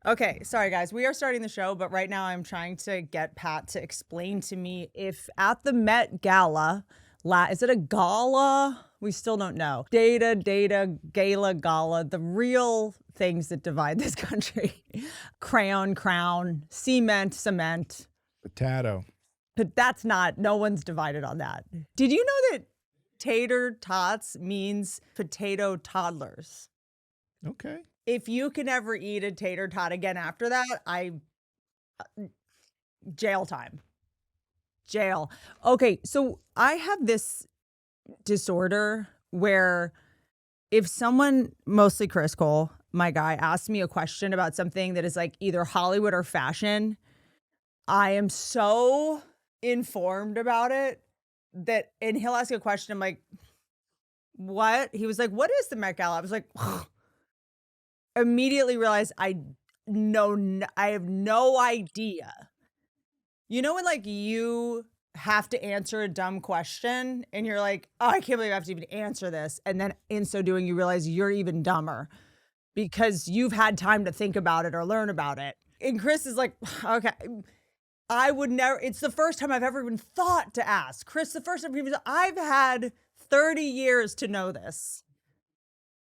Okay, sorry guys. We are starting the show, but right now I'm trying to get Pat to explain to me if at the Met Gala, is it a gala? We still don't know. Data, gala, gala, the real things that divide this country. Crayon, crown, cement. Potato. But that's not, no one's divided on that. Did you know that Tater Tots means potato toddlers? Okay. If you can ever eat a tater tot again after that, jail time. Jail. Okay, so I have this disorder where if someone, mostly Chris Cole, my guy, asks me a question about something that is like either Hollywood or fashion, I am so informed about it and he'll ask a question, I'm like, what? He was like, what is the Met Gala? I was like, immediately realized I have no idea. You know when like you have to answer a dumb question and you're like, oh, I can't believe I have to even answer this. And then in so doing, you realize you're even dumber because you've had time to think about it or learn about it. And Chris is like, okay, I would never, it's the first time I've ever even thought to ask. Chris, the first time I've had 30 years to know this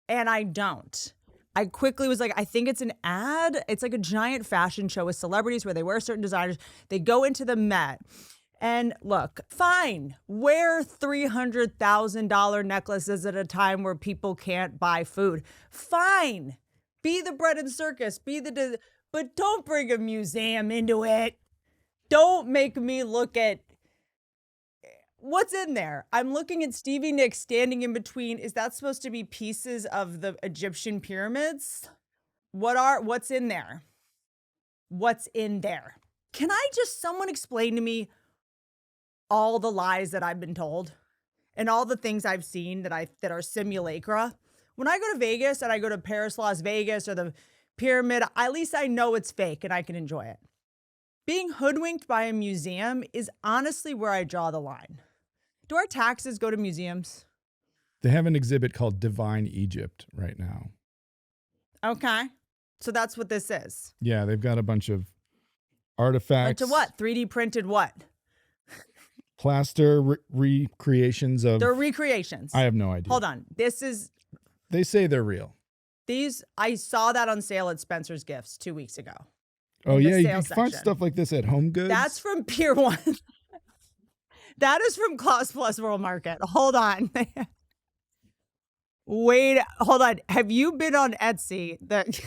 and I don't. I quickly was like, I think it's an ad. It's like a giant fashion show with celebrities where they wear certain designers. They go into the Met. And look, fine, wear $300,000 necklaces at a time where people can't buy food. Fine. Be the bread and circus. But don't bring a museum into it. Don't make me look at what's in there. I'm looking at Stevie Nicks standing in between. Is that supposed to be pieces of the Egyptian pyramids? What's in there? What's in there? Can someone explain to me all the lies that I've been told and all the things I've seen that are simulacra? When I go to Vegas and I go to Paris, Las Vegas, or the pyramid, at least I know it's fake and I can enjoy it. Being hoodwinked by a museum is honestly where I draw the line. Do our taxes go to museums? They have an exhibit called Divine Egypt right now. Okay. So that's what this is. Yeah, they've got a bunch of artifacts. Bunch of what? 3D printed what? Plaster recreations of... They're recreations. I have no idea. Hold on. They say they're real. I saw that on sale at Spencer's Gifts 2 weeks ago. Oh, yeah, you can find stuff like this at Home Goods. That's from Pier 1. That is from Claus Plus World Market. Hold on. Wait, hold on. Have you been on Etsy, the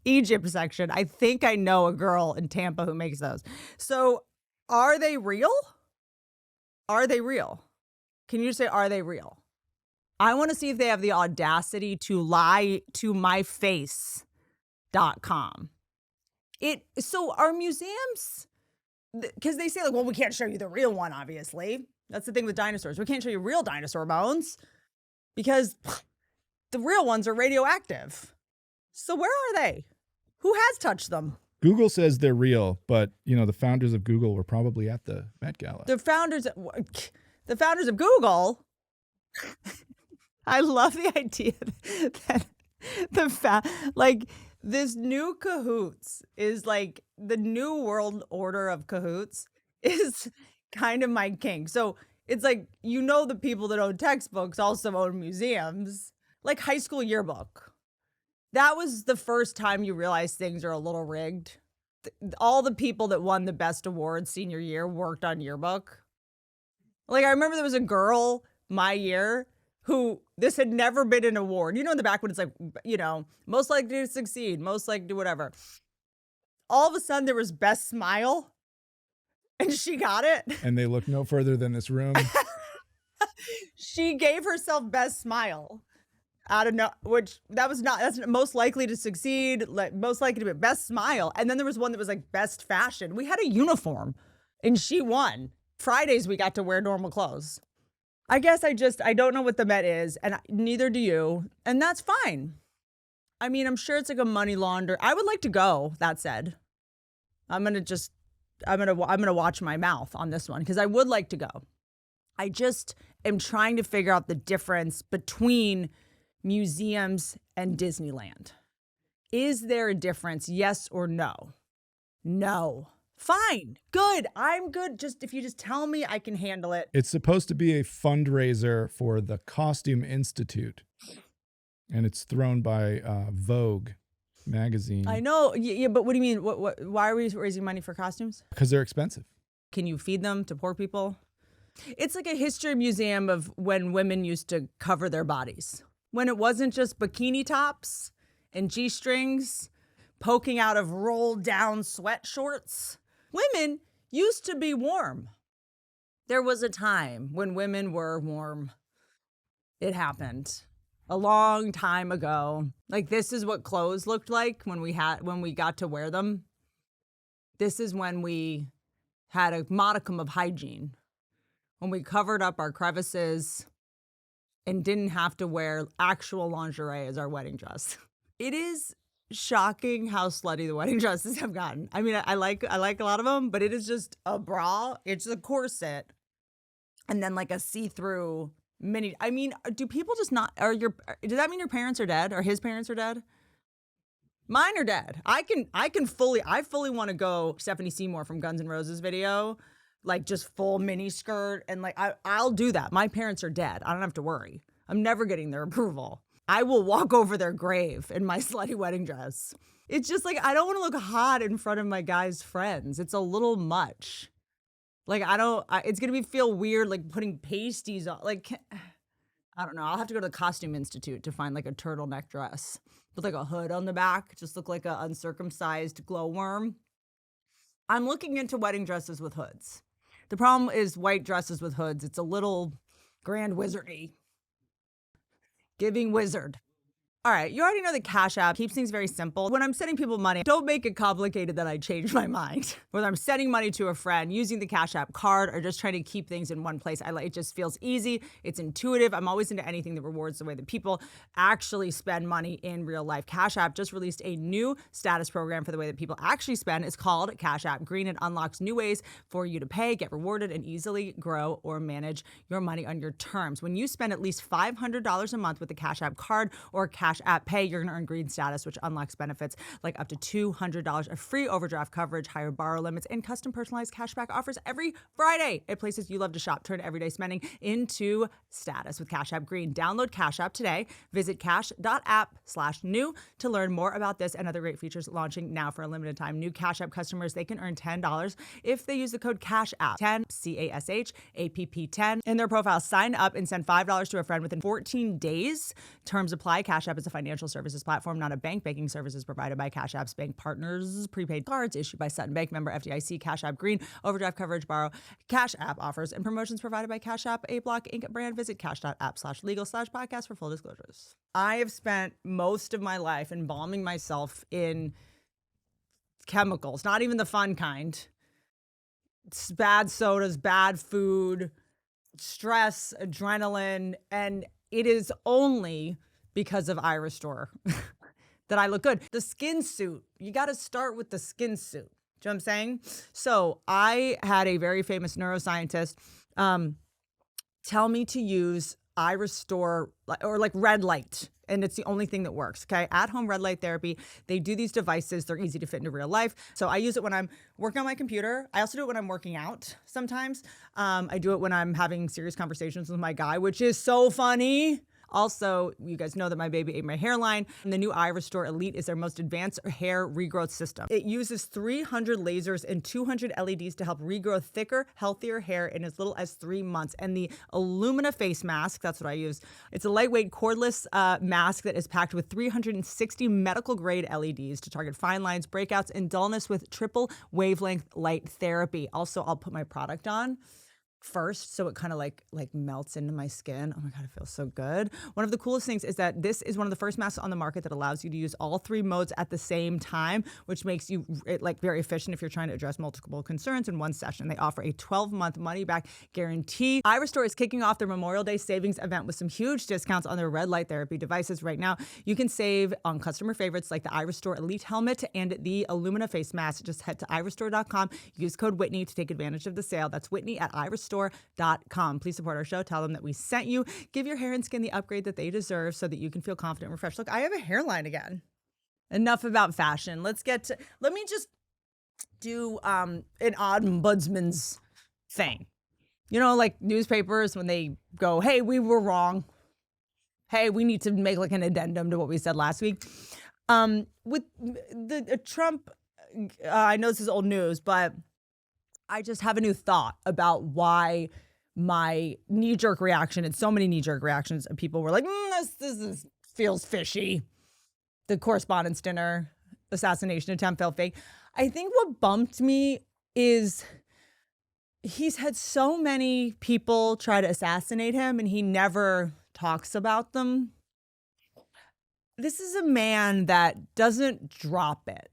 Egypt section? I think I know a girl in Tampa who makes those. So are they real? Are they real? Can you say, are they real? I want to see if they have the audacity to lie to my face.com. So are museums, because they say like, well, we can't show you the real one, obviously. That's the thing with dinosaurs. We can't show you real dinosaur bones because the real ones are radioactive. So where are they? Who has touched them? Google says they're real, but the founders of Google were probably at the Met Gala. The founders of Google. I love the idea that this new cahoots is like the new world order of cahoots is kind of my king. So it's like, the people that own textbooks also own museums, like high school yearbook. That was the first time you realize things are a little rigged. All the people that won the best award senior year worked on yearbook. Like I remember there was a girl my year who this had never been an award. In the back when it's like, most likely to succeed, most likely to whatever. All of a sudden there was best smile and she got it. And they look no further than this room. She gave herself best smile. I don't know, that's most likely to succeed, like most likely to be best smile. And then there was one that was like best fashion. We had a uniform and she won. Fridays we got to wear normal clothes. I guess I don't know what the Met is, and neither do you, and that's fine. I mean, I'm sure it's like a money launder. I would like to go, that said. I'm going to watch my mouth on this one because I would like to go. I just am trying to figure out the difference between museums and Disneyland. Is there a difference? Yes or no? No. Fine. Good. I'm good. Just if you just tell me, I can handle it. It's supposed to be a fundraiser for the Costume Institute, and it's thrown by Vogue magazine. I know. Yeah, but what do you mean? Why are we raising money for costumes? Because they're expensive. Can you feed them to poor people? It's like a history museum of when women used to cover their bodies. When it wasn't just bikini tops and G-strings poking out of rolled down sweat shorts. Women used to be warm. There was a time when women were warm. It happened a long time ago. Like, this is what clothes looked like when we got to wear them. This is when we had a modicum of hygiene, when we covered up our crevices and didn't have to wear actual lingerie as our wedding dress. It is shocking how slutty the wedding dresses have gotten. I mean, I like a lot of them, but it is just a bra. It's a corset, and then like a see-through mini. I mean, do people just not? Does that mean your parents are dead, or his parents are dead? Mine are dead. I fully want to go Stephanie Seymour from Guns N' Roses video, like just full mini skirt, and like I'll do that. My parents are dead. I don't have to worry. I'm never getting their approval. I will walk over their grave in my slutty wedding dress. It's just like, I don't want to look hot in front of my guy's friends. It's a little much. Like, it's going to feel weird, like putting pasties on. Like, I don't know. I'll have to go to the Costume Institute to find like a turtleneck dress with like a hood on the back. Just look like an uncircumcised glowworm. I'm looking into wedding dresses with hoods. The problem is white dresses with hoods. It's a little grand wizardy. Giving wizard. All right, you already know the Cash App keeps things very simple. When I'm sending people money, don't make it complicated that I change my mind. Whether I'm sending money to a friend, using the Cash App card, or just trying to keep things in one place, it just feels easy. It's intuitive. I'm always into anything that rewards the way that people actually spend money in real life. Cash App just released a new status program for the way that people actually spend. It's called Cash App Green. It unlocks new ways for you to pay, get rewarded, and easily grow or manage your money on your terms. When you spend at least $500 a month with the Cash App card or Cash App Pay, you're going to earn green status, which unlocks benefits like up to $200 of free overdraft coverage, higher borrow limits, and custom personalized cashback offers every Friday at places you love to shop. Turn everyday spending into status with Cash App Green. Download Cash App today. Visit cash.app/new to learn more about this and other great features launching now for a limited time. New Cash App customers, they can earn $10 if they use the code CASHAPP, 10, CASHAPP 10 in their profile. Sign up and send $5 to a friend within 14 days. Terms apply. Cash App is a financial services platform, not a bank. Banking services provided by Cash App's bank partners. Prepaid cards issued by Sutton Bank, member FDIC. Cash App Green. Overdraft coverage, borrow. Cash App offers and promotions provided by Cash App, a Block Inc. brand. Visit cash.app/legal/podcast for full disclosures. I have spent most of my life embalming myself in chemicals, not even the fun kind. It's bad sodas, bad food, stress, adrenaline, and it is only because of iRESTORE that I look good. The skin suit, you got to start with the skin suit. Do you know what I'm saying? So I had a very famous neuroscientist tell me to use iRESTORE or like red light. And it's the only thing that works, okay? At-home red light therapy. They do these devices. They're easy to fit into real life. So I use it when I'm working on my computer. I also do it when I'm working out sometimes. I do it when I'm having serious conversations with my guy, which is so funny. Also, you guys know that my baby ate my hairline, and the new iRESTORE Elite is their most advanced hair regrowth system. It uses 300 lasers and 200 LEDs to help regrow thicker, healthier hair in as little as 3 months. And the Illumina face mask, that's what I use. It's a lightweight cordless mask that is packed with 360 medical-grade LEDs to target fine lines, breakouts, and dullness with triple wavelength light therapy. Also, I'll put my product on first, so it kind of like melts into my skin. Oh my God, it feels so good. One of the coolest things is that this is one of the first masks on the market that allows you to use all 3 modes at the same time, which makes you very efficient if you're trying to address multiple concerns in one session. They offer a 12-month money-back guarantee. iRESTORE is kicking off their Memorial Day savings event with some huge discounts on their red light therapy devices right now. You can save on customer favorites like the iRESTORE Elite Helmet and the Illumina face mask. Just head to iRESTORE.com. Use code Whitney to take advantage of the sale. That's Whitney at iRESTORE.com. Please support our show. Tell them that we sent you. Give your hair and skin the upgrade that they deserve so that you can feel confident and refreshed. Look, I have a hairline again. enough about fashion. Let me just do an ombudsman's thing. You know, like newspapers when they go, hey, we were wrong. Hey, we need to make like an addendum to what we said last week. With the Trump, I know this is old news, but I just have a new thought about why my knee-jerk reaction, and so many knee-jerk reactions, and people were like, this feels fishy. The Correspondents' Dinner assassination attempt felt fake. I think what bumped me is he's had so many people try to assassinate him, and he never talks about them. This is a man that doesn't drop it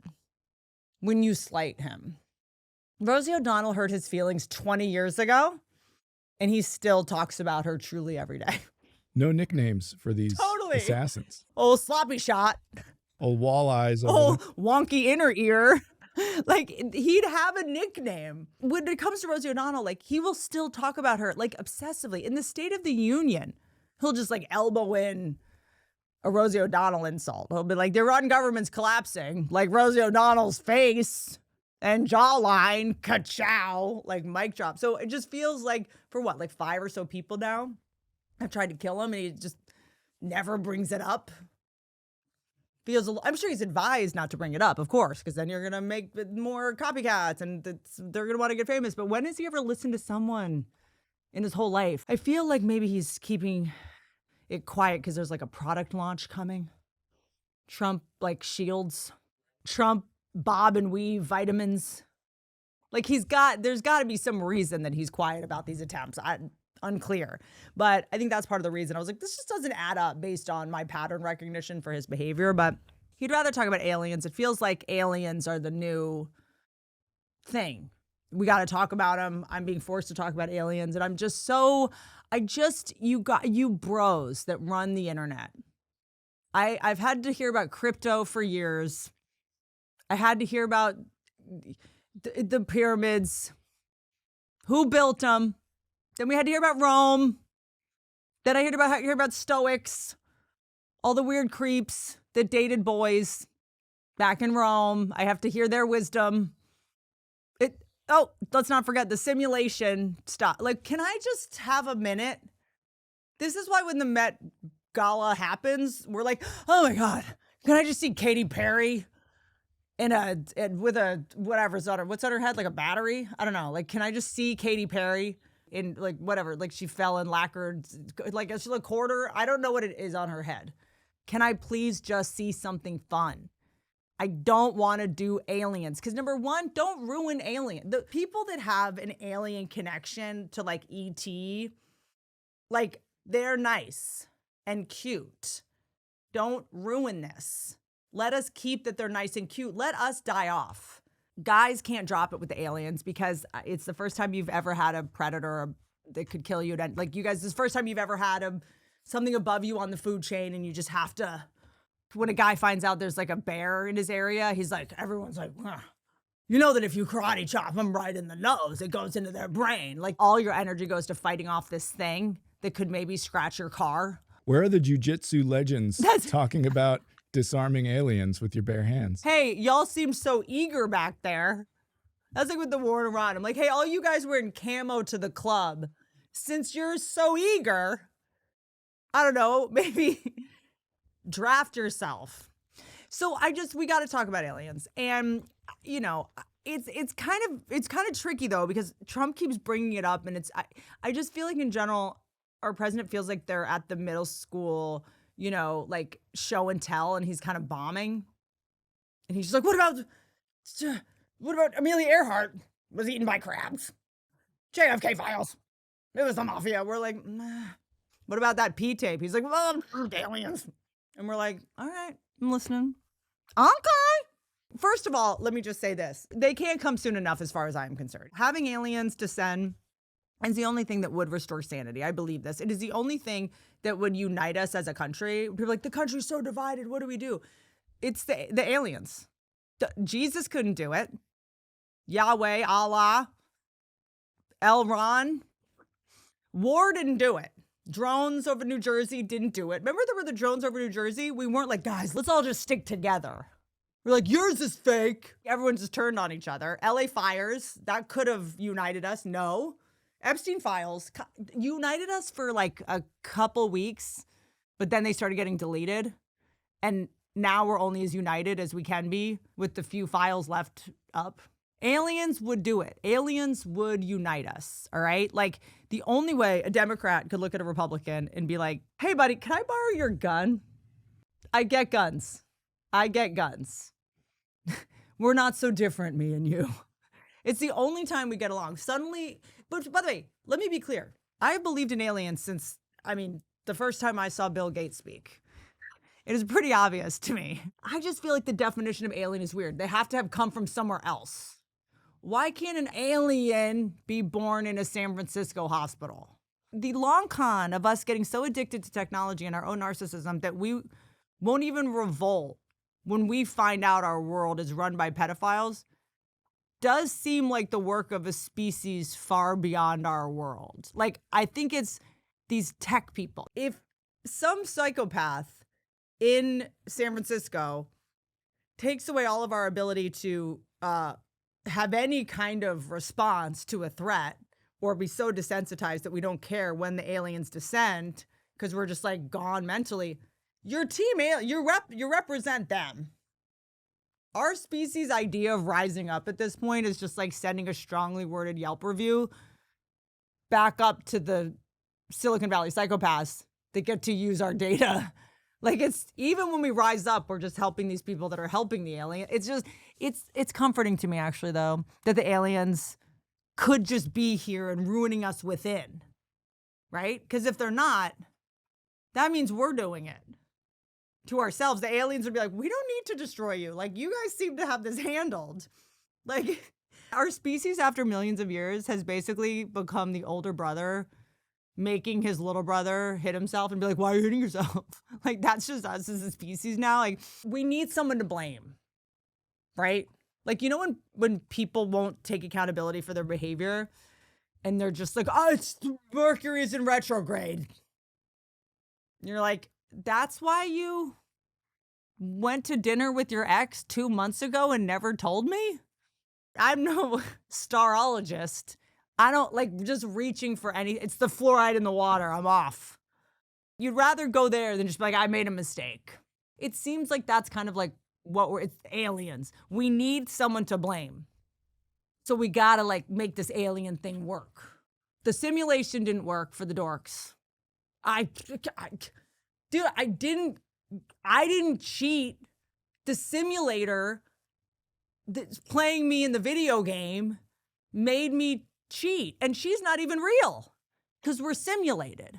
when you slight him. Rosie O'Donnell hurt his feelings 20 years ago, and he still talks about her truly every day. No nicknames for these assassins. Old sloppy shot. Old walleyes. Old wonky inner ear. Like, he'd have a nickname. When it comes to Rosie O'Donnell, like, he will still talk about her, like, obsessively. In the State of the Union, he'll just, like, elbow in a Rosie O'Donnell insult. He'll be like, the Iran government's collapsing. Like, Rosie O'Donnell's face and jawline, ka-chow, like, mic drop. So it just feels like, for what, like 5 or so people now have tried to kill him, and he just never brings it up. I'm sure he's advised not to bring it up, of course, because then you're going to make more copycats and they're going to want to get famous. But when has he ever listened to someone in his whole life? I feel like maybe he's keeping it quiet because there's like a product launch coming. Trump, like, shields. Trump bob and weave vitamins. Like, there's got to be some reason that he's quiet about these attempts. Unclear. But I think that's part of the reason. I was like, this just doesn't add up based on my pattern recognition for his behavior. But he'd rather talk about aliens. It feels like aliens are the new thing. We got to talk about them. I'm being forced to talk about aliens. And I'm just you bros that run the internet. I've had to hear about crypto for years. I had to hear about the pyramids. Who built them? Then we had to hear about Rome. Then I hear about Stoics, all the weird creeps that dated boys back in Rome. I have to hear their wisdom. Let's not forget the simulation stuff. Like, can I just have a minute? This is why when the Met Gala happens, we're like, oh my God, can I just see Katy Perry with a whatever's on her? What's on her head? Like a battery? I don't know. Like, can I just see Katy Perry? In like whatever, like she fell and lacquered, like a quarter. I don't know what it is on her head. Can I please just see something fun? I don't want to do aliens because number one, don't ruin Alien. The people that have an alien connection to like ET, like they're nice and cute. Don't ruin this. Let us keep that they're nice and cute. Let us die off. Guys can't drop it with the aliens because it's the first time you've ever had a predator that could kill you. Like, you guys, this is the first time you've ever had something above you on the food chain, and you just have to, when a guy finds out there's like a bear in his area, he's like, everyone's like, you know that if you karate chop them right in the nose, it goes into their brain. Like, all your energy goes to fighting off this thing that could maybe scratch your car. Where are the jujitsu legends talking about disarming aliens with your bare hands? Hey, y'all seem so eager back there. That's like with the war in Iran. I'm like, hey, all you guys wearing camo to the club, since you're so eager, I don't know, maybe draft yourself. So we got to talk about aliens. And, you know, it's kind of tricky though, because Trump keeps bringing it up, and I just feel like in general, our president feels like they're at the middle school, you know, like show and tell, and he's kind of bombing. And he's just like, what about Amelia Earhart was eaten by crabs? JFK files. It was the mafia. We're like, nah. What about that P tape? He's like, well, aliens. And we're like, all right, I'm listening. Okay. First of all, let me just say this. They can't come soon enough as far as I'm concerned. Having aliens descend is the only thing that would restore sanity. I believe this. It is the only thing that would unite us as a country. People are like, the country's so divided. What do we do? It's the aliens. Jesus couldn't do it. Yahweh, Allah, Elron. War didn't do it. Drones over New Jersey didn't do it. Remember there were the drones over New Jersey? We weren't like, guys, let's all just stick together. We're like, yours is fake. Everyone just turned on each other. LA fires, that could have united us. No. Epstein files united us for like a couple weeks, but then they started getting deleted. And now we're only as united as we can be with the few files left up. Aliens would do it. Aliens would unite us, all right? Like, the only way a Democrat could look at a Republican and be like, hey, buddy, can I borrow your gun? I get guns. We're not so different, me and you. It's the only time we get along. Suddenly, but by the way, let me be clear. I have believed in aliens since, the first time I saw Bill Gates speak. It is pretty obvious to me. I just feel like the definition of alien is weird. They have to have come from somewhere else. Why can't an alien be born in a San Francisco hospital? The long con of us getting so addicted to technology and our own narcissism that we won't even revolt when we find out our world is run by pedophiles does seem like the work of a species far beyond our world. Like, I think it's these tech people. If some psychopath in San Francisco takes away all of our ability to have any kind of response to a threat or be so desensitized that we don't care when the aliens descend because we're just like gone mentally, you represent them. Our species' idea of rising up at this point is just like sending a strongly worded Yelp review back up to the Silicon Valley psychopaths that get to use our data. Like, it's even when we rise up, we're just helping these people that are helping the alien. It's just, it's comforting to me, actually, though, that the aliens could just be here and ruining us within, right? Because if they're not, that means we're doing it to ourselves. The aliens would be like, we don't need to destroy you. Like, you guys seem to have this handled. Like, our species, after millions of years, has basically become the older brother making his little brother hit himself and be like, why are you hitting yourself? Like, that's just us as a species now. Like, we need someone to blame, right? Like, you know, when people won't take accountability for their behavior and they're just like, oh, Mercury is in retrograde. And you're like, that's why you went to dinner with your ex 2 months ago and never told me? I'm no starologist. I don't like just reaching for it's the fluoride in the water. I'm off. You'd rather go there than just be like, I made a mistake. It seems like that's kind of like it's aliens. We need someone to blame. So we gotta like make this alien thing work. The simulation didn't work for the dorks. I didn't cheat. The simulator that's playing me in the video game made me cheat, and she's not even real because we're simulated.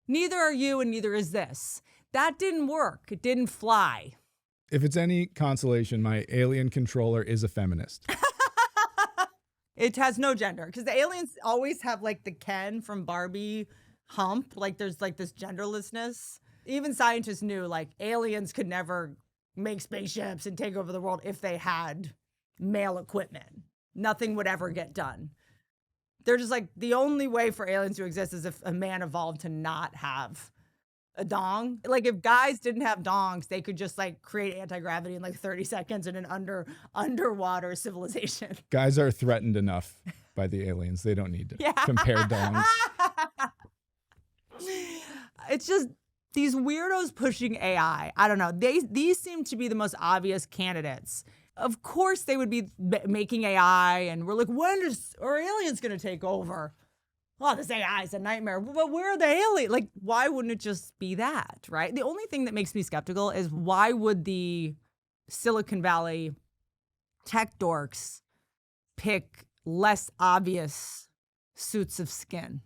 Neither are you, and neither is this. That didn't work. It didn't fly. If it's any consolation, my alien controller is a feminist. It has no gender because the aliens always have like the Ken from Barbie hump. Like, there's like this genderlessness. Even scientists knew like aliens could never make spaceships and take over the world if they had male equipment. Nothing would ever get done. They're just like, the only way for aliens to exist is if a man evolved to not have a dong. Like, if guys didn't have dongs, they could just like create anti-gravity in like 30 seconds in an underwater civilization. Guys are threatened enough by the aliens. They don't need to compare dongs. It's just these weirdos pushing AI. I don't know. These seem to be the most obvious candidates. Of course they would be making AI, and we're like, when are aliens going to take over? Oh, this AI is a nightmare. But where are the aliens? Like, why wouldn't it just be that, right? The only thing that makes me skeptical is why would the Silicon Valley tech dorks pick less obvious suits of skin?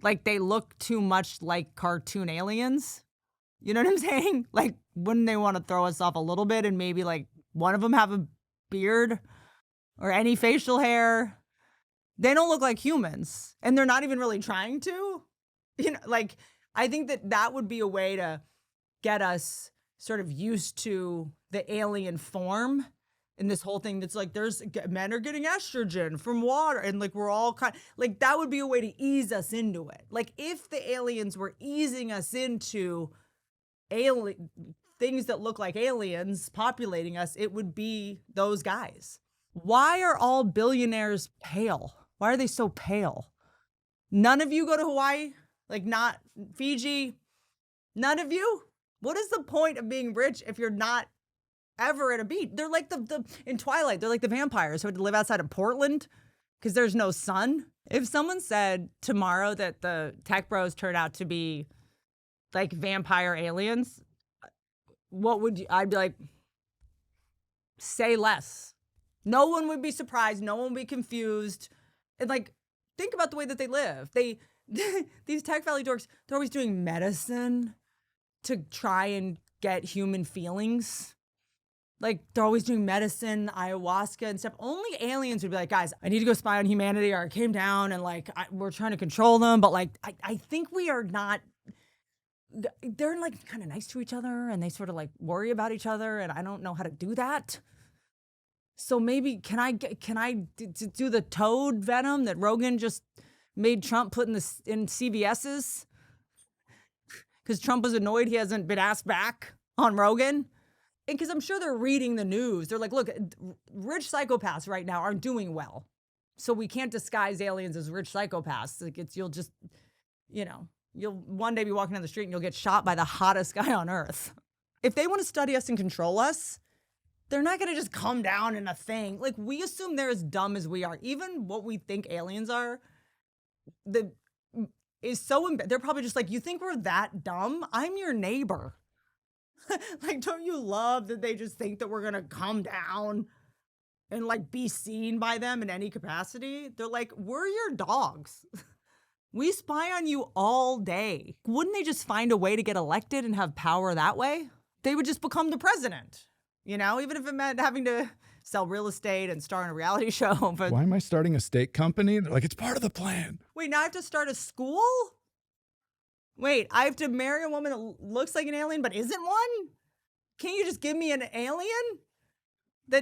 Like, they look too much like cartoon aliens. You know what I'm saying? Like, wouldn't they want to throw us off a little bit and maybe like one of them have a beard or any facial hair? They don't look like humans, and they're not even really trying to. You know, like, I think that would be a way to get us sort of used to the alien form. And this whole thing that's like, men are getting estrogen from water, and like, we're all like, that would be a way to ease us into it. Like, if the aliens were easing us into things that look like aliens populating us, it would be those guys. Why are all billionaires pale? Why are they so pale? None of you go to Hawaii? Like, not Fiji? None of you? What is the point of being rich if you're not ever at a beach? They're like in Twilight, they're like the vampires who had to live outside of Portland because there's no sun. If someone said tomorrow that the tech bros turn out to be like vampire aliens, I'd be like, say less. No one would be surprised. No one would be confused. And like, think about the way that they live. These Tech Valley dorks, they're always doing medicine to try and get human feelings. Like, they're always doing medicine, ayahuasca and stuff. Only aliens would be like, guys, I need to go spy on humanity, or I came down and like, we're trying to control them. But like, I think we are not, they're like kind of nice to each other and they sort of like worry about each other. And I don't know how to do that. So maybe, can I do the toad venom that Rogan just made Trump put in CVS's? Because Trump was annoyed he hasn't been asked back on Rogan. And because I'm sure they're reading the news. They're like, look, rich psychopaths right now aren't doing well. So we can't disguise aliens as rich psychopaths. Like, you'll just, you'll one day be walking down the street and you'll get shot by the hottest guy on earth. If they want to study us and control us, they're not going to just come down in a thing. Like, we assume they're as dumb as we are. Even what we think aliens are, is so, they're probably just like, you think we're that dumb? I'm your neighbor. Like, don't you love that they just think that we're going to come down and like be seen by them in any capacity? They're like, we're your dogs. We spy on you all day. Wouldn't they just find a way to get elected and have power that way? They would just become the president. Even if it meant having to sell real estate and star in a reality show. But why am I starting a steak company? They're like, it's part of the plan. Wait, now I have to start a school? Wait, I have to marry a woman that looks like an alien but isn't one? Can't you just give me an alien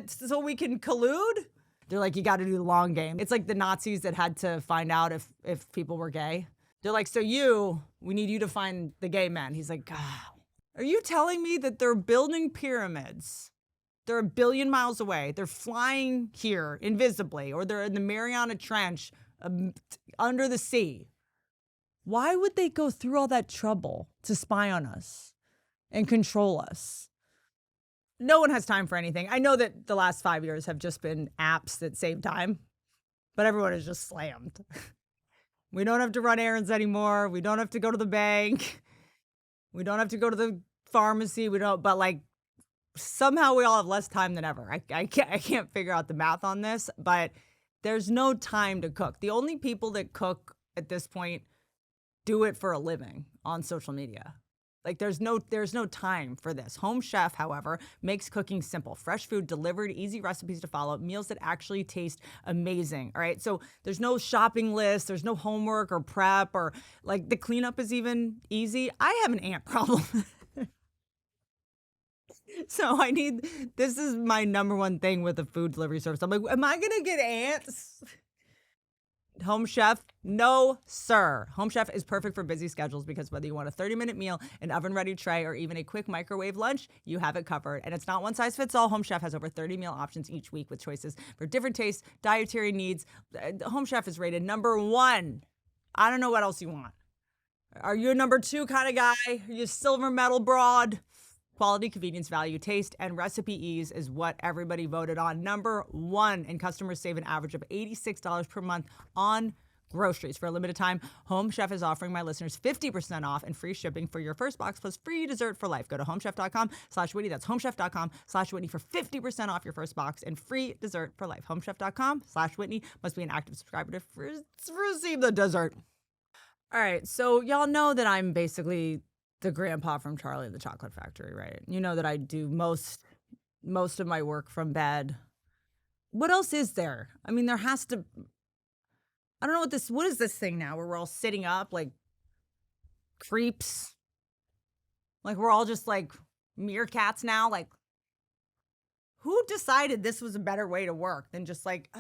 so we can collude? They're like, you got to do the long game. It's like the Nazis that had to find out if people were gay. They're like, we need you to find the gay men. He's like, God, are you telling me that they're building pyramids? They're 1 billion miles away. They're flying here invisibly, or they're in the Mariana Trench under the sea. Why would they go through all that trouble to spy on us and control us? No one has time for anything. I know that the last 5 years have just been apps that save time, but everyone is just slammed. We don't have to run errands anymore. We don't have to go to the bank. We don't have to go to the pharmacy. But like, somehow we all have less time than ever. I can't figure out the math on this, but there's no time to cook. The only people that cook at this point do it for a living on social media. Like, there's no time for this. Home Chef, however, makes cooking simple. Fresh food delivered, easy recipes to follow, meals that actually taste amazing. All right. So there's no shopping list. There's no homework or prep, or like the cleanup is even easy. I have an ant problem. So this is my number one thing with the food delivery service. I'm like, am I going to get ants? Home Chef? No, sir. Home Chef is perfect for busy schedules because whether you want a 30-minute meal, an oven-ready tray, or even a quick microwave lunch, you have it covered. And it's not one size fits all. Home Chef has over 30 meal options each week with choices for different tastes, dietary needs. Home Chef is rated #1. I don't know what else you want. Are you a #2 kind of guy? Are you a silver medal broad? Quality, convenience, value, taste, and recipe ease is what everybody voted on. #1, and customers save an average of $86 per month on groceries. For a limited time, Home Chef is offering my listeners 50% off and free shipping for your first box plus free dessert for life. Go to homechef.com/Whitney. That's homechef.com/Whitney for 50% off your first box and free dessert for life. Homechef.com/Whitney. Must be an active subscriber to receive the dessert. All right, so y'all know that I'm basically the grandpa from Charlie and the Chocolate Factory, right? You know that I do most of my work from bed. What else is there? I mean, there has to, I don't know what is this thing now where we're all sitting up like creeps? Like, we're all just like meerkats now? Like, who decided this was a better way to work than just like,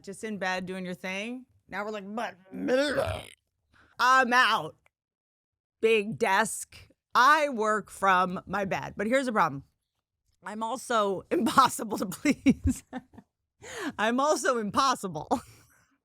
just in bed doing your thing? Now we're like, but I'm out. Big desk. I work from my bed, but here's the problem. I'm also impossible to please. I'm also impossible.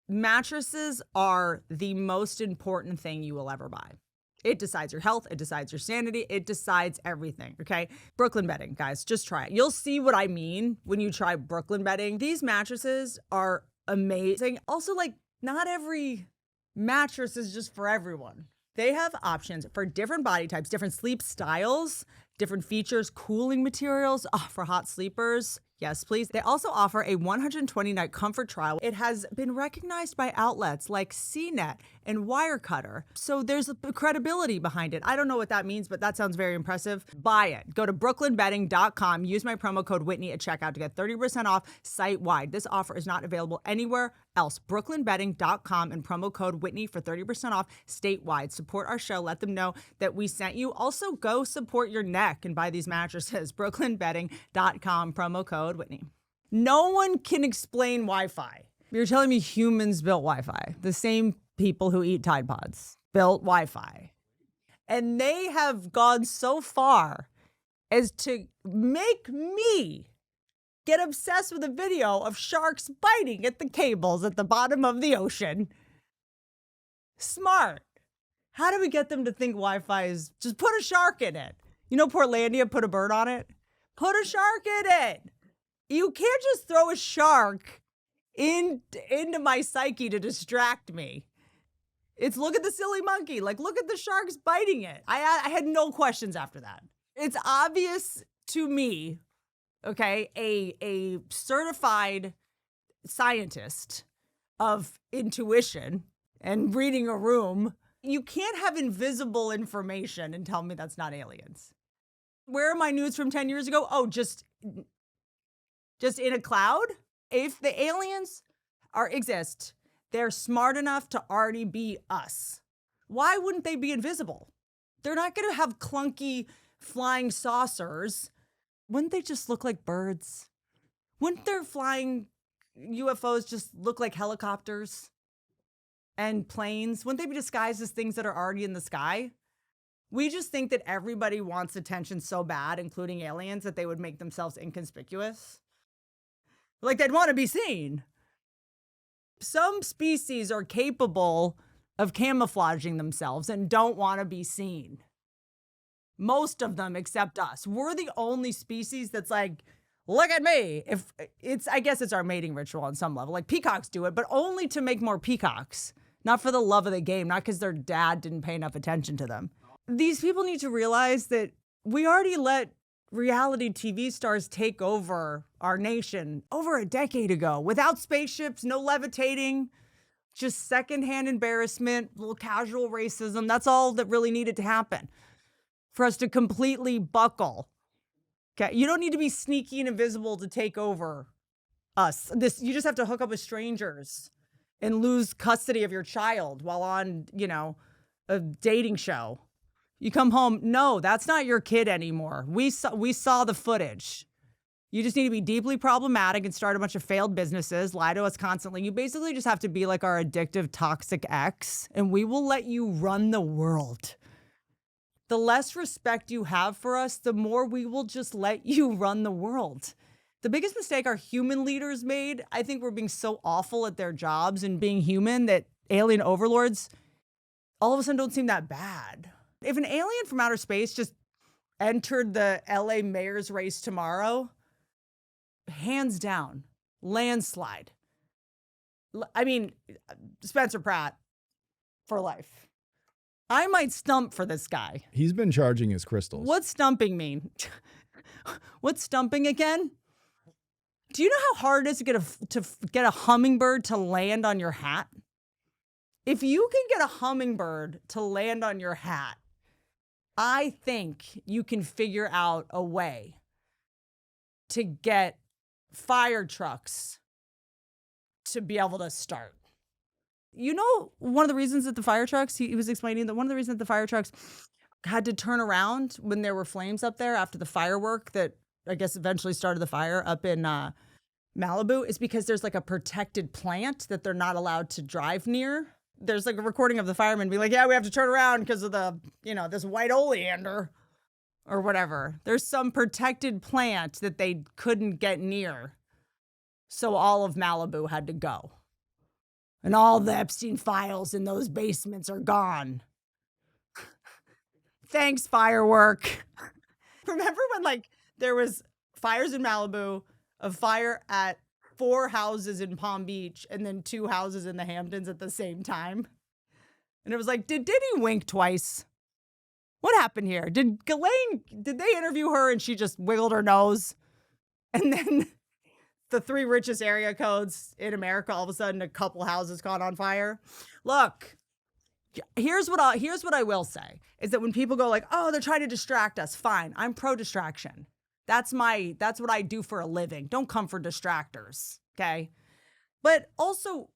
Mattresses are the most important thing you will ever buy. It decides your health. It decides your sanity. It decides everything, okay? Brooklyn bedding, guys, just try it. You'll see what I mean when you try Brooklyn bedding. These mattresses are amazing. Also, like, not every mattress is just for everyone. They have options for different body types, different sleep styles, different features, cooling materials for hot sleepers. Yes, please. They also offer a 120-night comfort trial. It has been recognized by outlets like CNET and Wirecutter. So there's a credibility behind it. I don't know what that means, but that sounds very impressive. Buy it. Go to brooklynbedding.com. Use my promo code Whitney at checkout to get 30% off site-wide. This offer is not available anywhere else. brooklynbedding.com and promo code Whitney for 30% off statewide. Support our show. Let them know that we sent you. Also, go support your neck and buy these mattresses. brooklynbedding.com, promo code Whitney. No one can explain Wi-Fi. You're telling me humans built Wi-Fi. The same people who eat Tide Pods built Wi-Fi. And they have gone so far as to make me get obsessed with a video of sharks biting at the cables at the bottom of the ocean. Smart. How do we get them to think Wi-Fi is just put a shark in it? You know, Portlandia put a bird on it. Put a shark in it. You can't just throw a shark into my psyche to distract me. It's look at the silly monkey. Like, look at the sharks biting it. I had no questions after that. It's obvious to me, okay, a certified scientist of intuition and reading a room, you can't have invisible information and tell me that's not aliens. Where are my nudes from 10 years ago? Oh, just in a cloud? If the aliens exist, they're smart enough to already be us. Why wouldn't they be invisible? They're not going to have clunky flying saucers. Wouldn't they just look like birds? Wouldn't their flying UFOs just look like helicopters and planes? Wouldn't they be disguised as things that are already in the sky? We just think that everybody wants attention so bad, including aliens, that they would make themselves inconspicuous. Like they'd want to be seen. Some species are capable of camouflaging themselves and don't want to be seen. Most of them, except us. We're the only species that's like, look at me. I guess it's our mating ritual on some level. Like peacocks do it, but only to make more peacocks. Not for the love of the game, not because their dad didn't pay enough attention to them. These people need to realize that we already let reality TV stars take over our nation over a decade ago without spaceships, no levitating, just secondhand embarrassment, little casual racism. That's all that really needed to happen for us to completely buckle. Okay, you don't need to be sneaky and invisible to take over us. You just have to hook up with strangers and lose custody of your child while on, a dating show. You come home, no, that's not your kid anymore. We saw the footage. You just need to be deeply problematic and start a bunch of failed businesses, lie to us constantly. You basically just have to be like our addictive, toxic ex, and we will let you run the world. The less respect you have for us, the more we will just let you run the world. The biggest mistake our human leaders made, I think we're being so awful at their jobs and being human that alien overlords all of a sudden don't seem that bad. If an alien from outer space just entered the LA mayor's race tomorrow, hands down, landslide. I mean, Spencer Pratt for life. I might stump for this guy. He's been charging his crystals. What's stumping mean? What's stumping again? Do you know how hard it is to get a hummingbird to land on your hat? If you can get a hummingbird to land on your hat, I think you can figure out a way to get fire trucks to be able to start. You know, one of the reasons that the fire trucks, he was explaining that one of the reasons that the fire trucks had to turn around when there were flames up there after the firework that I guess eventually started the fire up in Malibu is because there's like a protected plant that they're not allowed to drive near. There's like a recording of the firemen being like, yeah, we have to turn around because of the, this white oleander. or whatever. There's some protected plant that they couldn't get near. So all of Malibu had to go. And all the Epstein files in those basements are gone. Thanks, firework. Remember when like there was fires in Malibu, a fire at 4 houses in Palm Beach, and then 2 houses in the Hamptons at the same time? And it was like, did Diddy wink twice? What happened here? Did they interview her and she just wiggled her nose? And then the 3 richest area codes in America, all of a sudden a couple houses caught on fire. Look, here's what I will say is that when people go like, oh, they're trying to distract us. Fine. I'm pro distraction. That's what I do for a living. Don't come for distractors. Okay. But also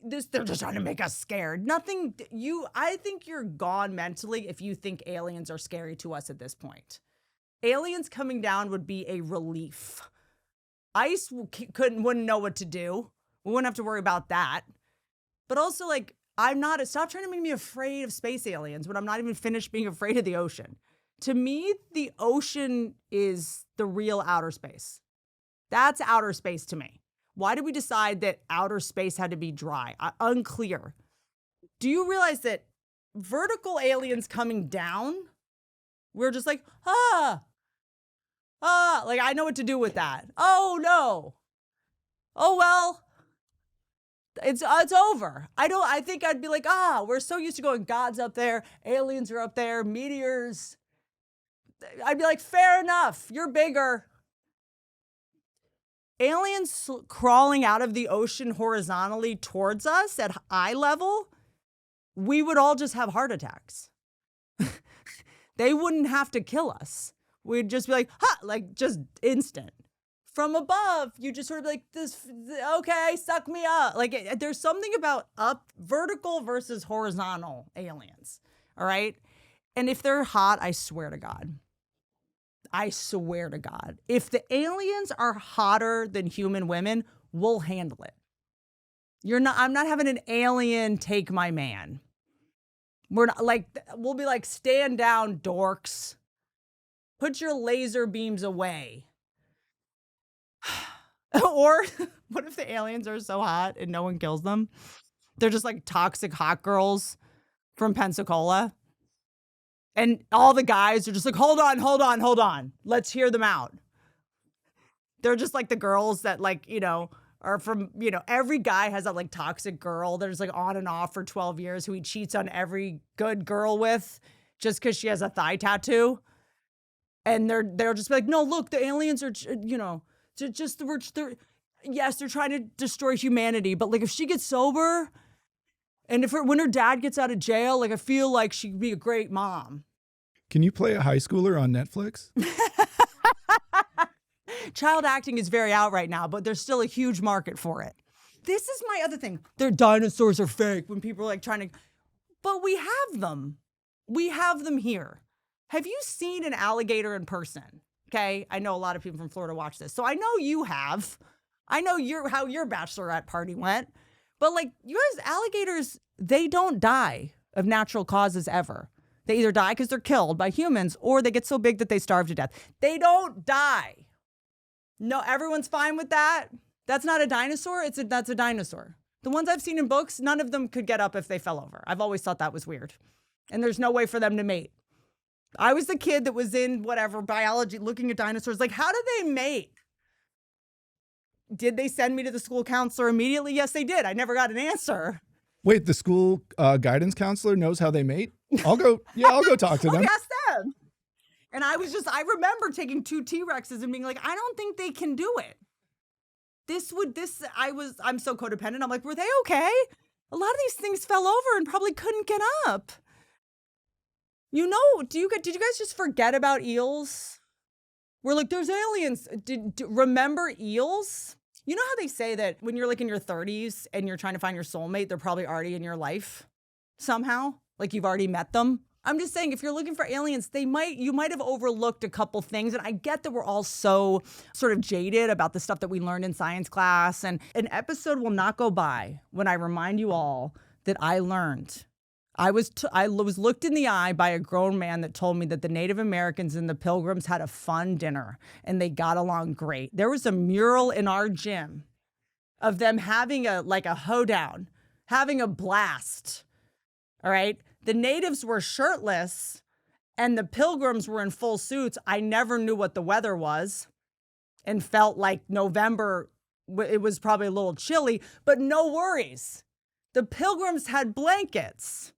they're just trying to make us scared. I think you're gone mentally if you think aliens are scary to us at this point. Aliens coming down would be a relief. ICE wouldn't know what to do. We wouldn't have to worry about that. But also, like, stop trying to make me afraid of space aliens when I'm not even finished being afraid of the ocean. To me, the ocean is the real outer space. That's outer space to me. Why did we decide that outer space had to be dry? Unclear. Do you realize that vertical aliens coming down, we're just like, like I know what to do with that. Oh no. Oh well. It's over. I think I'd be like, we're so used to going, God's up there, aliens are up there, meteors. I'd be like, fair enough. You're bigger. Aliens crawling out of the ocean horizontally towards us at eye level, we would all just have heart attacks. They wouldn't have to kill us. We'd just be like, like just instant. From above, you just sort of be like, okay, suck me up. Like there's something about vertical versus horizontal aliens. All right. And if they're hot, I swear to God, if the aliens are hotter than human women, we'll handle it. I'm not having an alien take my man. We'll be like, stand down, dorks. Put your laser beams away. Or what if the aliens are so hot and no one kills them? They're just like toxic hot girls from Pensacola. And all the guys are just like, hold on. Let's hear them out. They're just like the girls that like, are from, every guy has that like toxic girl that is like on and off for 12 years who he cheats on every good girl with just because she has a thigh tattoo. And they're just like, no, look, the aliens are, yes, they're trying to destroy humanity. But like if she gets sober and when her dad gets out of jail, like I feel like she'd be a great mom. Can you play a high schooler on Netflix? Child acting is very out right now, but there's still a huge market for it. This is my other thing. Their dinosaurs are fake when people are like trying to, but we have them. We have them here. Have you seen an alligator in person? Okay. I know a lot of people from Florida watch this. So I know you have. I know how your bachelorette party went. But like you guys, alligators, they don't die of natural causes ever. They either die because they're killed by humans or they get so big that they starve to death. They don't die. No, everyone's fine with that. That's not a dinosaur. That's a dinosaur. The ones I've seen in books, none of them could get up if they fell over. I've always thought that was weird. And there's no way for them to mate. I was the kid that was in biology looking at dinosaurs. Like, how do they mate? Did they send me to the school counselor immediately? Yes, they did. I never got an answer. Wait, the school guidance counselor knows how they mate? I'll go talk to them. Ask them. And I remember taking 2 T-Rexes and being like, I don't think they can do it. I'm so codependent. I'm like, were they okay? A lot of these things fell over and probably couldn't get up. Did you guys just forget about eels? We're like, there's aliens. Remember eels? You know how they say that when you're like in your 30s and you're trying to find your soulmate, they're probably already in your life somehow? Like you've already met them? I'm just saying, if you're looking for aliens, you might have overlooked a couple things. And I get that we're all so sort of jaded about the stuff that we learned in science class. And an episode will not go by when I remind you all that I learned I was looked in the eye by a grown man that told me that the Native Americans and the Pilgrims had a fun dinner and they got along great. There was a mural in our gym of them having a hoedown, having a blast. All right. The natives were shirtless and the Pilgrims were in full suits. I never knew what the weather was and felt like November, it was probably a little chilly, but no worries. The Pilgrims had blankets.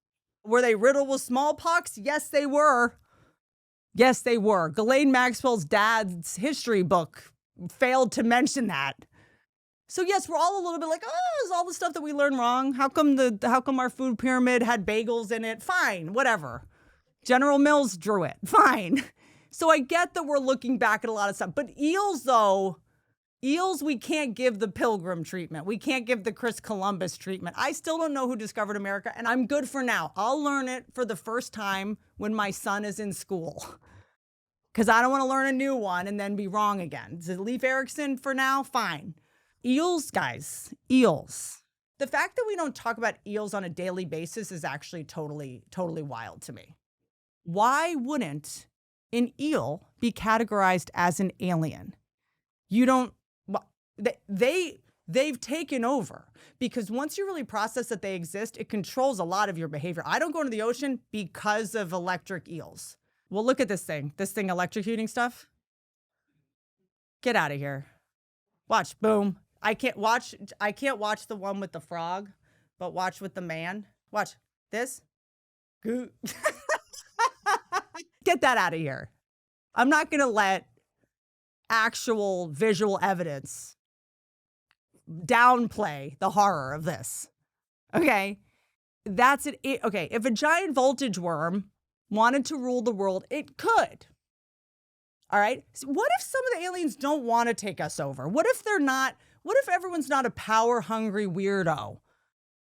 Were they riddled with smallpox? Yes, they were. Yes, they were. Ghislaine Maxwell's dad's history book failed to mention that. So yes, we're all a little bit like, oh, is all the stuff that we learned wrong? How come our food pyramid had bagels in it? Fine, whatever. General Mills drew it. Fine. So I get that we're looking back at a lot of stuff. But eels, though, we can't give the Pilgrim treatment. We can't give the Chris Columbus treatment. I still don't know who discovered America, and I'm good for now. I'll learn it for the first time when my son is in school, because I don't want to learn a new one and then be wrong again. Is it Leif Erikson for now? Fine. Eels, guys, eels. The fact that we don't talk about eels on a daily basis is actually totally, totally wild to me. Why wouldn't an eel be categorized as an alien? You don't. They've taken over, because once you really process that they exist, it controls a lot of your behavior. I don't go into the ocean because of electric eels. Well, look at this thing electrocuting stuff. Get out of here. Watch, boom. I can't watch the one with the frog, but watch with the man. Watch this. Get that out of here. I'm not going to let actual visual evidence downplay the horror of this. Okay. That's it. Okay. If a giant voltage worm wanted to rule the world, it could. All right. So what if some of the aliens don't want to take us over? What if everyone's not a power hungry weirdo?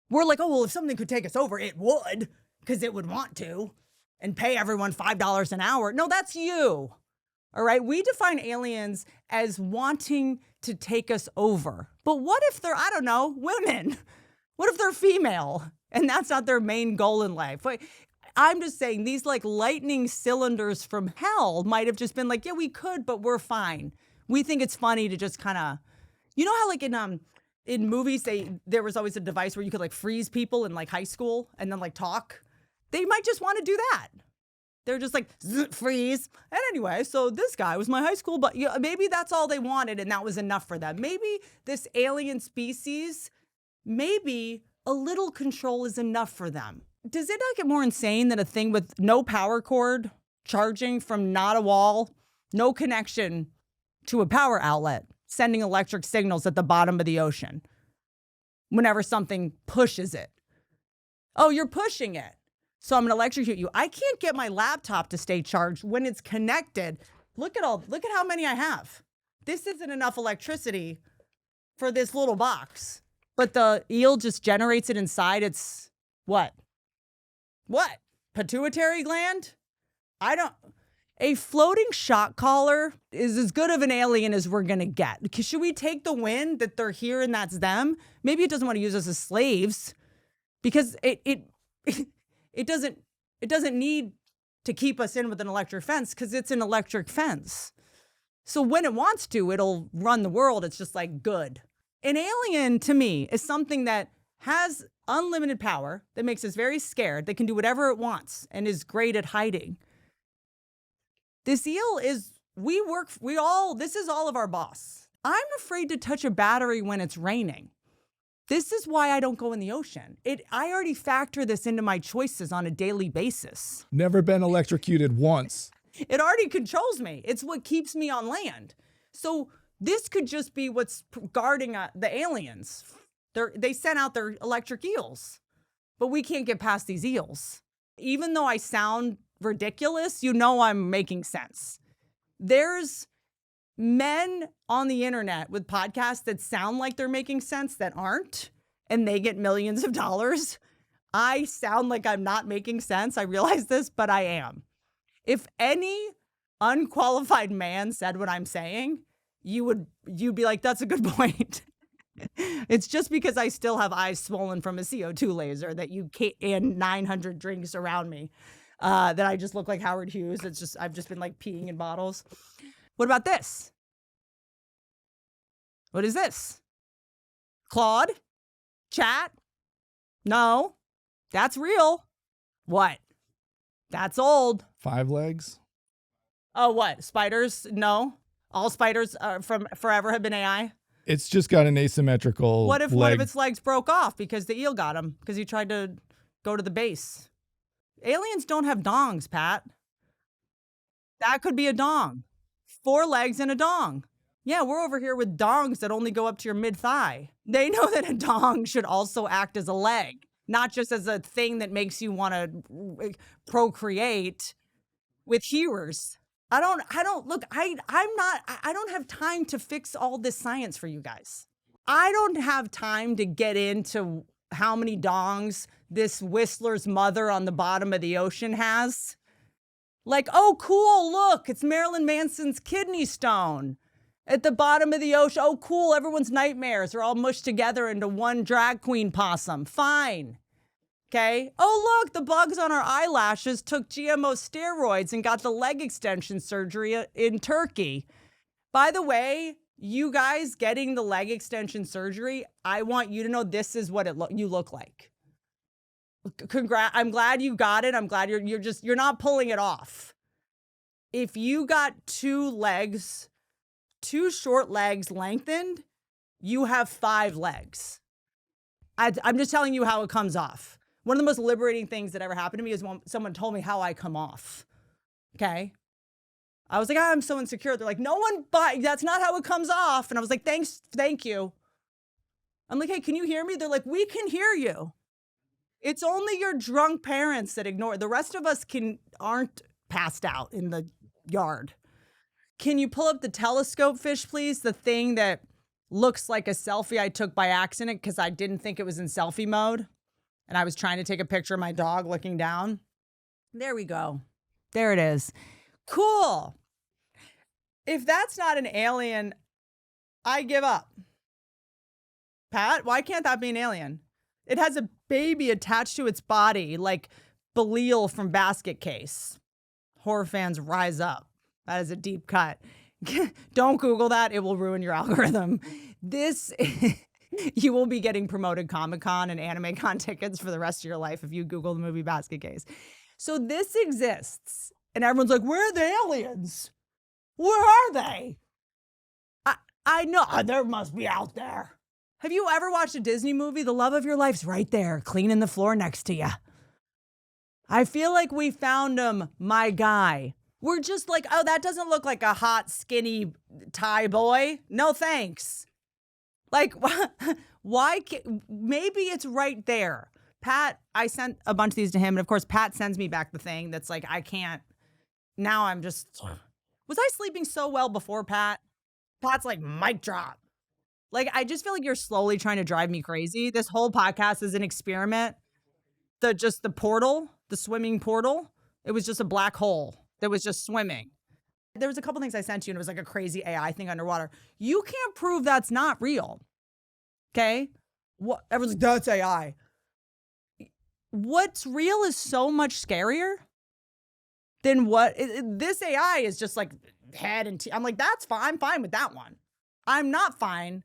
We're like, oh, well, if something could take us over, it would, because it would want to, and pay everyone $5 an hour. No, that's you. All right. We define aliens as wanting to take us over. But what if they're, I don't know, women? What if they're female and that's not their main goal in life? I'm just saying, these like lightning cylinders from hell might have just been like, yeah, we could, but we're fine. We think it's funny to just kind of, you know how like in movies, there was always a device where you could like freeze people in like high school and then like talk. They might just want to do that. They're just like, freeze. And anyway, so this guy was my high school, but yeah, maybe that's all they wanted and that was enough for them. Maybe this alien species, maybe a little control is enough for them. Does it not get more insane than a thing with no power cord, charging from not a wall, no connection to a power outlet, sending electric signals at the bottom of the ocean whenever something pushes it? Oh, you're pushing it, so I'm going to electrocute you. I can't get my laptop to stay charged when it's connected. Look at how many I have. This isn't enough electricity for this little box. But the eel just generates it inside its what? Pituitary gland? A floating shock collar is as good of an alien as we're going to get. Because should we take the win that they're here and that's them? Maybe it doesn't want to use us as slaves, because it doesn't need to keep us in with an electric fence, because it's an electric fence. So when it wants to, it'll run the world. It's just like good. An alien to me is something that has unlimited power, that makes us very scared, that can do whatever it wants and is great at hiding. This eel is, this is all of our boss. I'm afraid to touch a battery when it's raining. This is why I don't go in the ocean. I already factor this into my choices on a daily basis. Never been electrocuted once. It already controls me. It's what keeps me on land. So this could just be what's guarding the aliens. They sent out their electric eels, but we can't get past these eels. Even though I sound ridiculous, I'm making sense. There's men on the internet with podcasts that sound like they're making sense that aren't, and they get millions of dollars. I sound like I'm not making sense. I realize this, but I am. If any unqualified man said what I'm saying, you'd be like, that's a good point. It's just because I still have eyes swollen from a CO2 laser that you can't, and 900 drinks around me, that I just look like Howard Hughes. It's just, I've just been like peeing in bottles. What about this? What is this? Claude? Chat? No, that's real. What? That's old. 5 legs? Oh, what? Spiders? No. All spiders from forever have been AI. It's just got an asymmetrical What if leg. one of its legs broke off because the eel got him because he tried to go to the base? Aliens don't have dongs, Pat. That could be a dong. 4 legs and a dong. Yeah, we're over here with dongs that only go up to your mid-thigh. They know that a dong should also act as a leg, not just as a thing that makes you want to procreate with hewers. I don't have time to fix all this science for you guys. I don't have time to get into how many dongs this Whistler's mother on the bottom of the ocean has. Like, oh, cool, look, it's Marilyn Manson's kidney stone at the bottom of the ocean. Oh, cool, everyone's nightmares are all mushed together into one drag queen possum. Fine. Okay. Oh, look, the bugs on our eyelashes took GMO steroids and got the leg extension surgery in Turkey. By the way, you guys getting the leg extension surgery, I want you to know this is what you look like. I'm glad you got it. I'm glad you're not pulling it off. If you got 2 short legs lengthened, you have 5 legs. I'm just telling you how it comes off. One of the most liberating things that ever happened to me is when someone told me how I come off. Okay. I was like, I'm so insecure. They're like, that's not how it comes off. And I was like, thank you. I'm like, hey, can you hear me? They're like, we can hear you. It's only your drunk parents that ignore. The rest of us aren't passed out in the yard. Can you pull up the telescope fish, please? The thing that looks like a selfie I took by accident because I didn't think it was in selfie mode. And I was trying to take a picture of my dog looking down. There we go. There it is. Cool. If that's not an alien, I give up. Pat, why can't that be an alien? It has a baby attached to its body like Belial from Basket Case. Horror fans rise up. That is a deep cut. Don't Google that. It will ruin your algorithm. You will be getting promoted Comic-Con and AnimeCon tickets for the rest of your life if you Google the movie Basket Case. So this exists. And everyone's like, where are the aliens? Where are they? I know. There must be out there. Have you ever watched a Disney movie? The love of your life's right there, cleaning the floor next to you. I feel like we found him, my guy. We're just like, oh, that doesn't look like a hot, skinny Thai boy. No, thanks. Like, why? Maybe it's right there. Pat, I sent a bunch of these to him. And of course, Pat sends me back the thing that's like, I can't. Now I'm just, was I sleeping so well before Pat? Pat's like, mic drop. Like, I just feel like you're slowly trying to drive me crazy. This whole podcast is an experiment. The portal, the swimming portal, it was just a black hole that was just swimming. There was a couple things I sent you and it was like a crazy AI thing underwater. You can't prove that's not real. Okay? Everyone's like, that's AI. What's real is so much scarier than this AI is just like head and I'm like, that's fine. I'm fine with that one. I'm not fine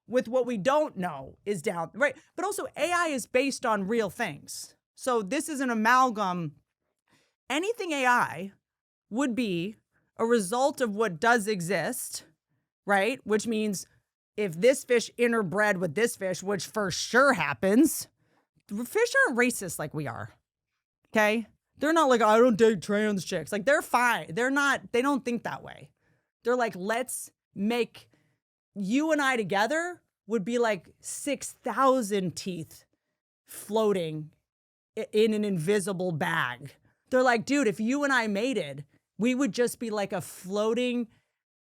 with what we don't know is down, right? But also AI is based on real things. So this is an amalgam. Anything AI would be a result of what does exist, right? Which means if this fish interbred with this fish, which for sure happens, fish aren't racist like we are, okay? They're not like, I don't date trans chicks. Like, they're fine. They don't think that way. They're like, let's make you and I together would be like 6,000 teeth floating in an invisible bag. They're like, dude, if you and I mated, we would just be like a floating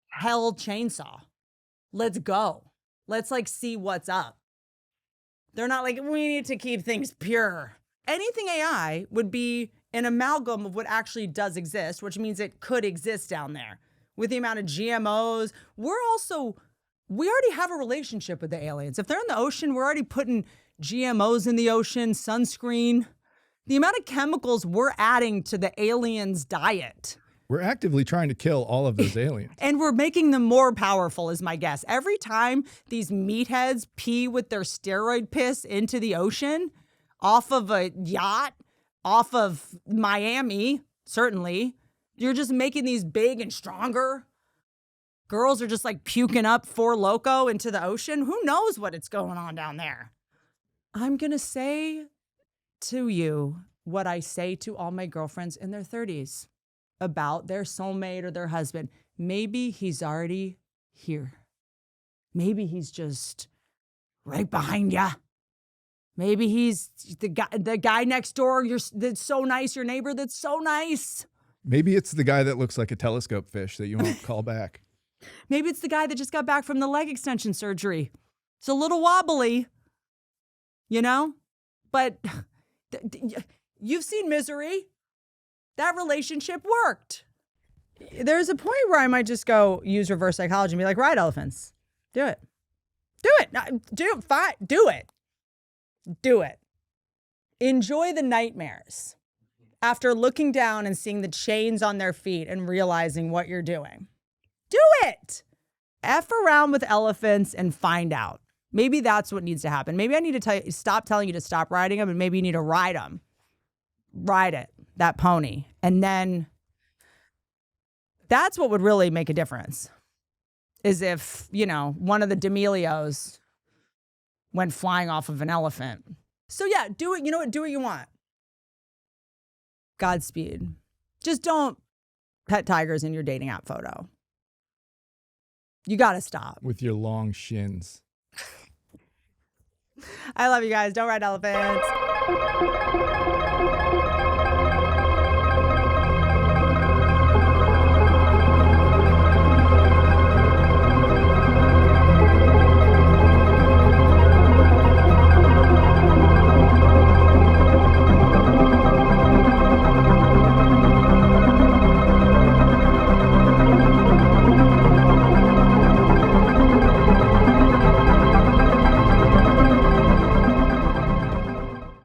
hell chainsaw. Let's go. Let's like see what's up. They're not like, we need to keep things pure. Anything AI would be an amalgam of what actually does exist, which means it could exist down there. With the amount of GMOs, we're also we already have a relationship with the aliens. If they're in the ocean, we're already putting GMOs in the ocean, sunscreen. The amount of chemicals we're adding to the aliens' diet. We're actively trying to kill all of those aliens. And we're making them more powerful, is my guess. Every time these meatheads pee with their steroid piss into the ocean, off of a yacht, off of Miami, certainly, you're just making these big and stronger. Girls are just like puking up Four Loko into the ocean. Who knows what it's going on down there? I'm going to say to you what I say to all my girlfriends in their 30s about their soulmate or their husband. Maybe he's already here. Maybe he's just right behind ya. Maybe he's the guy next door. That's so nice. Your neighbor that's so nice. Maybe it's the guy that looks like a telescope fish that you won't call back. Maybe it's the guy that just got back from the leg extension surgery. It's a little wobbly, you know? But you've seen Misery. That relationship worked. There's a point where I might just go use reverse psychology and be like, ride elephants. Do it. Do it. Fine. Do it. Do it. Enjoy the nightmares after looking down and seeing the chains on their feet and realizing what you're doing. Do it. F around with elephants and find out. Maybe that's what needs to happen. Maybe I need to stop telling you to stop riding them, and maybe you need to ride them. Ride it, that pony. And then that's what would really make a difference, is if, one of the D'Amelios went flying off of an elephant. So yeah, do it. You know what? Do what you want. Godspeed. Just don't pet tigers in your dating app photo. You got to stop. With your long shins. I love you guys. Don't ride elephants.